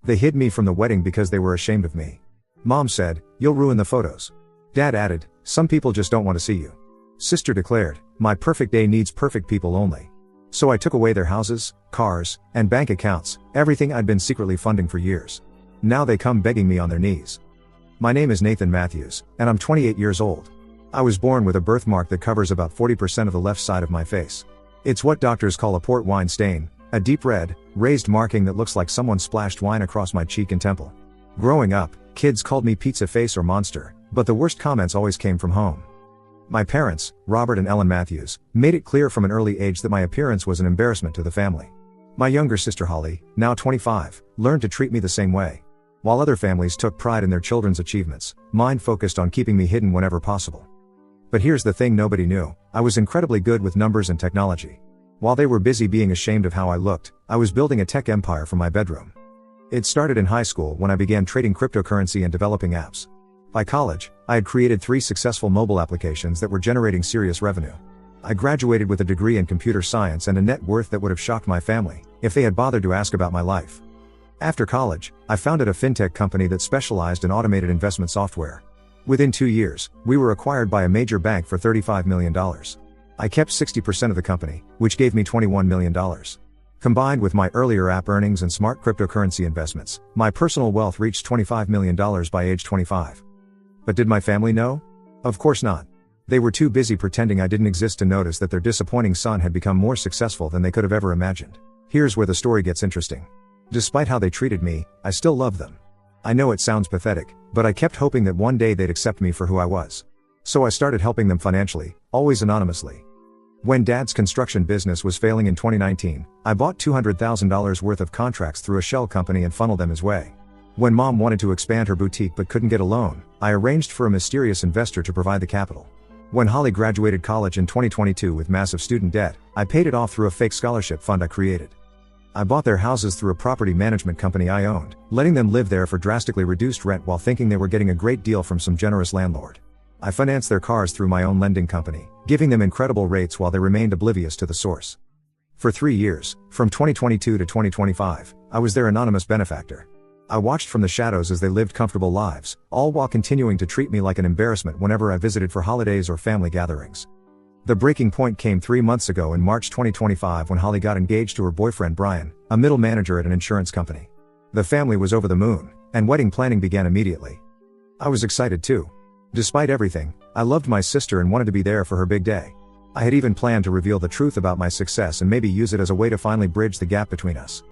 They hid me from the wedding because they were ashamed of me. Mom said, "You'll ruin the photos." Dad added, "Some people just don't want to see you." Sister declared, "My perfect day needs perfect people only." So I took away their houses, cars, and bank accounts, everything I'd been secretly funding for years. Now they come begging me on their knees. My name is Nathan Matthews, and I'm 28 years old. I was born with a birthmark that covers about 40% of the left side of my face. It's what doctors call a port wine stain, a deep red, raised marking that looks like someone splashed wine across my cheek and temple. Growing up, kids called me pizza face or monster, but the worst comments always came from home. My parents, Robert and Ellen Matthews, made it clear from an early age that my appearance was an embarrassment to the family. My younger sister Holly, now 25, learned to treat me the same way. While other families took pride in their children's achievements, mine focused on keeping me hidden whenever possible. But here's the thing nobody knew: I was incredibly good with numbers and technology. While they were busy being ashamed of how I looked, I was building a tech empire from my bedroom. It started in high school when I began trading cryptocurrency and developing apps. By college, I had created 3 successful mobile applications that were generating serious revenue. I graduated with a degree in computer science and a net worth that would have shocked my family, if they had bothered to ask about my life. After college, I founded a fintech company that specialized in automated investment software. Within 2 years, we were acquired by a major bank for $35 million. I kept 60% of the company, which gave me $21 million. Combined with my earlier app earnings and smart cryptocurrency investments, my personal wealth reached $25 million by age 25. But did my family know? Of course not. They were too busy pretending I didn't exist to notice that their disappointing son had become more successful than they could have ever imagined. Here's where the story gets interesting. Despite how they treated me, I still loved them. I know it sounds pathetic, but I kept hoping that one day they'd accept me for who I was. So I started helping them financially, always anonymously. When Dad's construction business was failing in 2019, I bought $200,000 worth of contracts through a shell company and funneled them his way. When Mom wanted to expand her boutique but couldn't get a loan, I arranged for a mysterious investor to provide the capital. When Holly graduated college in 2022 with massive student debt, I paid it off through a fake scholarship fund I created. I bought their houses through a property management company I owned, letting them live there for drastically reduced rent while thinking they were getting a great deal from some generous landlord. I financed their cars through my own lending company, giving them incredible rates while they remained oblivious to the source. For 3 years, from 2022 to 2025, I was their anonymous benefactor. I watched from the shadows as they lived comfortable lives, all while continuing to treat me like an embarrassment whenever I visited for holidays or family gatherings. The breaking point came 3 months ago in March 2025 when Holly got engaged to her boyfriend Brian, a middle manager at an insurance company. The family was over the moon, and wedding planning began immediately. I was excited too. Despite everything, I loved my sister and wanted to be there for her big day. I had even planned to reveal the truth about my success and maybe use it as a way to finally bridge the gap between us.